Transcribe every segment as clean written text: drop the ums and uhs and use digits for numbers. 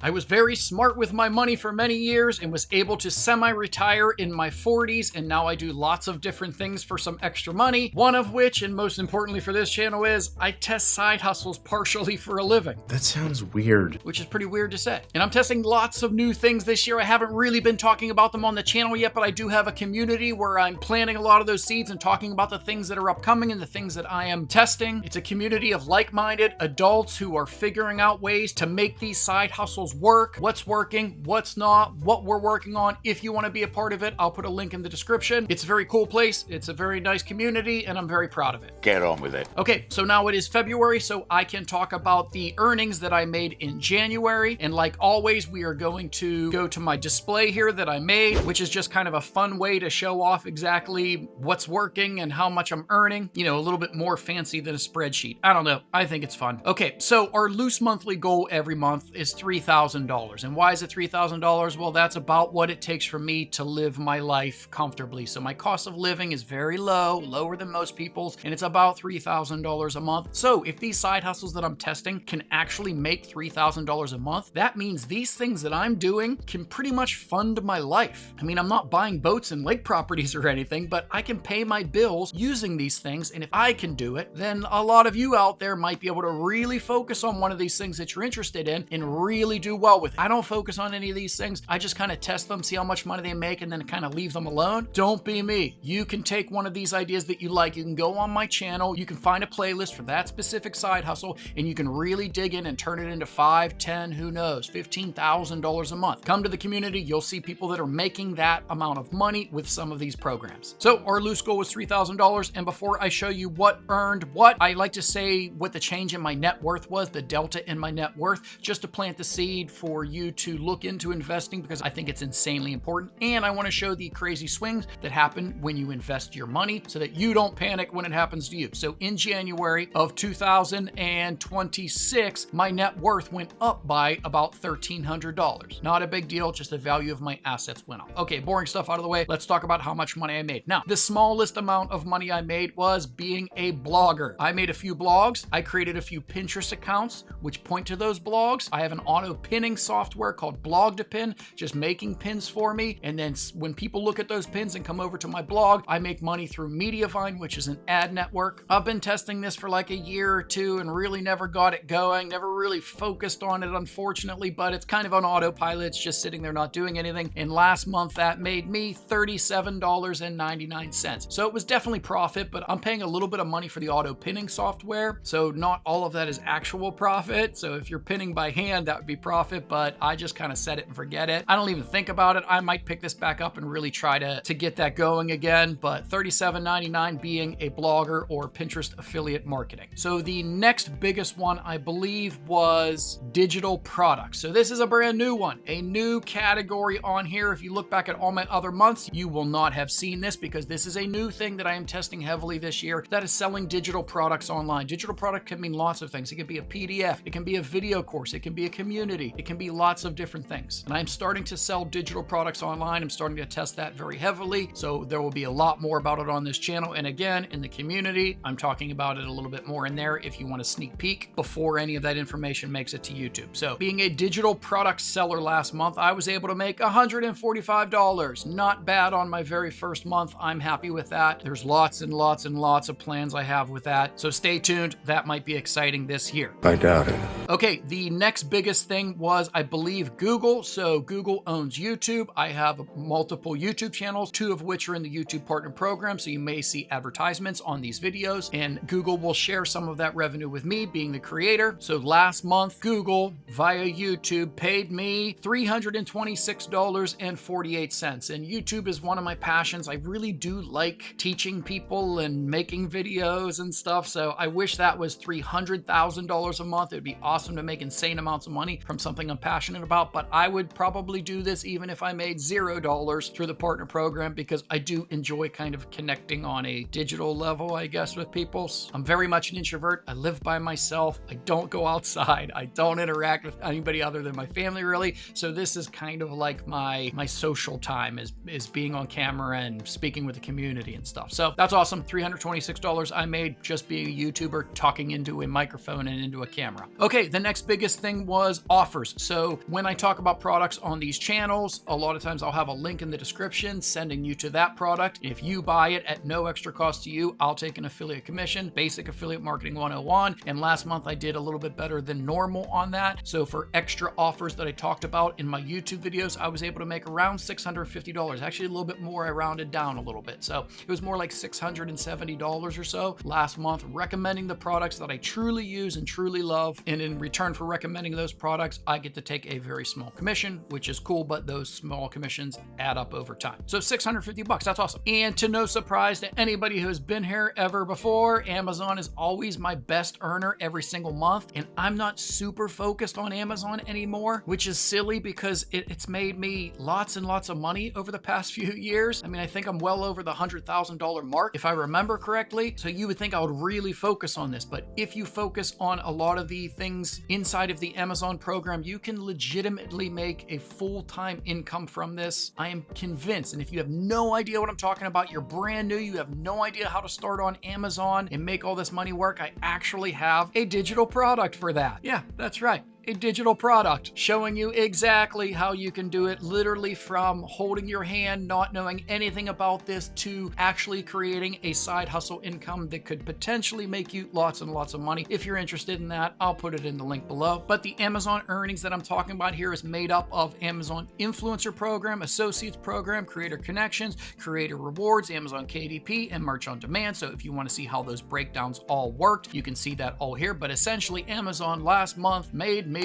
I was very smart with my money for many years and was able to semi-retire in my 40s, and now I do lots of different things for some extra money. One of which, and most importantly for this channel, is I test side hustles partially for a living. That sounds weird. Which is pretty weird to say. And I'm testing lots of new things this year. I haven't really been talking about them on the channel yet, but I do have a community where I'm planting a lot of those seeds and talking about the things that are upcoming and the things that I am testing. It's a community of like-minded adults who are figuring out ways to make these side hustles work, what's working, what's not, what we're working on. If you want to be a part of it, I'll put a link in the description. It's a very cool place. It's a very nice community, and I'm very proud of it. Get on with it. Okay, so now it is February, so I can talk about the earnings that I made in January. And like always, we are going to go to my display here that I made, which is just kind of a fun way to show off exactly what's working and how much I'm earning. You know, a little bit more fancy than a spreadsheet. I don't know. I think it's fun. Okay, so our loose monthly goal every month is $3,000. And why is it $3,000? Well, that's about what it takes for me to live my life comfortably. So my cost of living is very low, lower than most people's, and it's about $3,000 a month. So if these side hustles that I'm testing can actually make $3,000 a month, that means these things that I'm doing can pretty much fund my life. I mean, I'm not buying boats and lake properties or anything, but I can pay my bills using these things. And if I can do it, then a lot of you out there might be able to really focus on one of these things that you're interested in and really do well with it. I don't focus on any of these things. I just kind of test them, see how much money they make, and then kind of leave them alone. Don't be me. You can take one of these ideas that you like. You can go on my channel. You can find a playlist for that specific side hustle, and you can really dig in and turn it into $5, $10, who knows, $15,000 a month. Come to the community. You'll see people that are making that amount of money with some of these programs. So our loose goal was $3,000. And before I show you what earned what, I like to say what the change in my net worth was, the delta in my net worth, just to plant the seed for you to look into investing, because I think it's insanely important. And I want to show the crazy swings that happen when you invest your money so that you don't panic when it happens to you. So in January of 2026, my net worth went up by about $1,300. Not a big deal, just the value of my assets went up. Okay, boring stuff out of the way. Let's talk about how much money I made. Now, the smallest amount of money I made was being a blogger. I made a few blogs. I created a few Pinterest accounts, which point to those blogs. I have an auto pinning software called Blog2Pin, just making pins for me. And then when people look at those pins and come over to my blog, I make money through Mediavine, which is an ad network. I've been testing this for like a year or two and really never got it going, never really focused on it, unfortunately, but it's kind of on autopilot. It's just sitting there not doing anything. And last month that made me $37.99. So it was definitely profit, but I'm paying a little bit of money for the auto pinning software. So not all of that is actual profit. So if you're pinning by hand, that would be profit, but I just kind of set it and forget it. I don't even think about it. I might pick this back up and really try to get that going again, but $37.99 being a blogger or Pinterest affiliate marketing. So the next biggest one, I believe, was digital products. So this is a brand new one, a new category on here. If you look back at all my other months, you will not have seen this because this is a new thing that I am testing heavily this year. That is selling digital products online. Digital product can mean lots of things. It can be a PDF, it can be a video course, it can be a community, it can be lots of different things. And I'm starting to sell digital products online. I'm starting to test that very heavily. So there will be a lot more about it on this channel. And again, in the community, I'm talking about it a little bit more in there if you want a sneak peek before any of that information makes it to YouTube. So being a digital product seller last month, I was able to make $145. Not bad on my very first month. I'm happy with that. There's lots and lots and lots of plans I have with that. So stay tuned. That might be exciting this year. I doubt it. Okay, the next biggest thing was, I believe, Google. So Google owns YouTube. I have multiple YouTube channels, 2 of which are in the YouTube Partner Program. So you may see advertisements on these videos, and Google will share some of that revenue with me being the creator. So last month, Google via YouTube paid me $326.48. And YouTube is one of my passions. I really do like teaching people and making videos and stuff. So I wish that was $300,000 a month. It would be awesome to make insane amounts of money from something I'm passionate about, but I would probably do this even if I made $0 through the partner program, because I do enjoy kind of connecting on a digital level, I guess, with people. I'm very much an introvert. I live by myself. I don't go outside. I don't interact with anybody other than my family, really. So this is kind of like my social time is being on camera and speaking with the community and stuff. So that's awesome. $326 I made just being a YouTuber, talking into a microphone and into a camera. Okay, the next biggest thing was off offers. So when I talk about products on these channels, a lot of times I'll have a link in the description sending you to that product. If you buy it at no extra cost to you, I'll take an affiliate commission, basic affiliate marketing 101. And last month I did a little bit better than normal on that. So for extra offers that I talked about in my YouTube videos, I was able to make around $650. Actually a little bit more, I rounded down a little bit. So it was more like $670 or so last month, recommending the products that I truly use and truly love. And in return for recommending those products, I get to take a very small commission, which is cool, but those small commissions add up over time. So $650, that's awesome. And to no surprise to anybody who has been here ever before, Amazon is always my best earner every single month. And I'm not super focused on Amazon anymore, which is silly because it's made me lots and lots of money over the past few years. I mean, I think I'm well over the $100,000 mark, if I remember correctly. So you would think I would really focus on this, but if you focus on a lot of the things inside of the Amazon program, you can legitimately make a full-time income from this. I am convinced. And if you have no idea what I'm talking about, you're brand new, you have no idea how to start on Amazon and make all this money work, I actually have a digital product for that. Yeah, that's right. A digital product showing you exactly how you can do it, literally from holding your hand, not knowing anything about this, to actually creating a side hustle income that could potentially make you lots and lots of money. If you're interested in that, I'll put it in the link below. But the Amazon earnings that I'm talking about here is made up of Amazon Influencer Program, Associates Program, Creator Connections, Creator Rewards, Amazon KDP, and Merch on Demand. So if you want to see how those breakdowns all worked, you can see that all here. But essentially, Amazon last month made me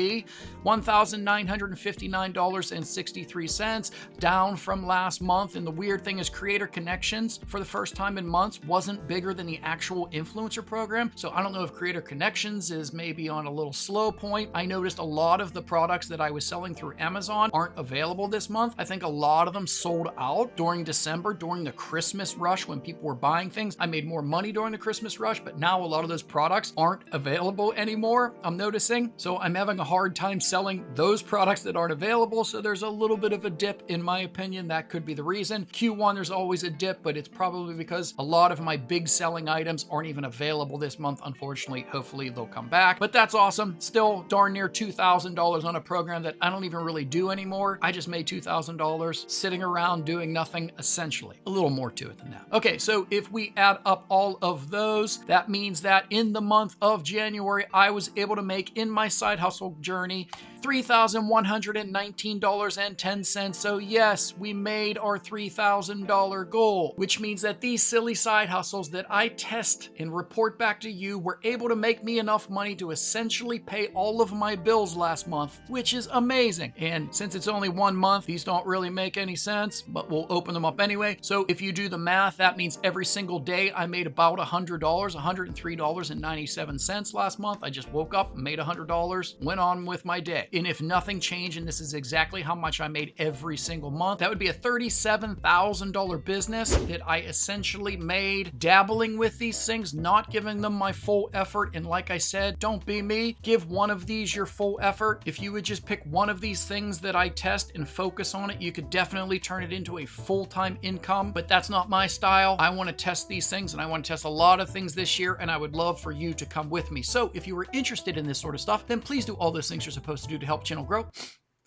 $1,959.63, down from last month. And the weird thing is, Creator Connections for the first time in months wasn't bigger than the actual influencer program. So I don't know if Creator Connections is maybe on a little slow point. I noticed a lot of the products that I was selling through Amazon aren't available this month. I think a lot of them sold out during December, during the Christmas rush when people were buying things. I made more money during the Christmas rush, but now a lot of those products aren't available anymore, I'm noticing. So I'm having a hard time selling those products that aren't available. So there's a little bit of a dip, in my opinion. That could be the reason. Q1, there's always a dip, but it's probably because a lot of my big selling items aren't even available this month, unfortunately. Hopefully they'll come back, but that's awesome. Still darn near $2,000 on a program that I don't even really do anymore. I just made $2,000 sitting around doing nothing, essentially. A little more to it than that. Okay, so if we add up all of those, that means that in the month of January, I was able to make, in my side hustle journey, $3,119.10. So yes, we made our $3,000 goal, which means that these silly side hustles that I test and report back to you were able to make me enough money to essentially pay all of my bills last month, which is amazing. And since it's only 1 month, these don't really make any sense, but we'll open them up anyway. So if you do the math, that means every single day I made about $100, $103.97 last month. I just woke up, made $100, went on with my day. And if nothing changed, and this is exactly how much I made every single month, that would be a $37,000 business that I essentially made dabbling with these things, not giving them my full effort. And like I said, don't be me. Give one of these your full effort. If you would just pick one of these things that I test and focus on it, you could definitely turn it into a full-time income, but that's not my style. I want to test these things, and I want to test a lot of things this year, and I would love for you to come with me. So if you were interested in this sort of stuff, then please do all those things you're supposed to do to help channel grow,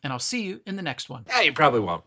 and I'll see you in the next one. Yeah, you probably won't.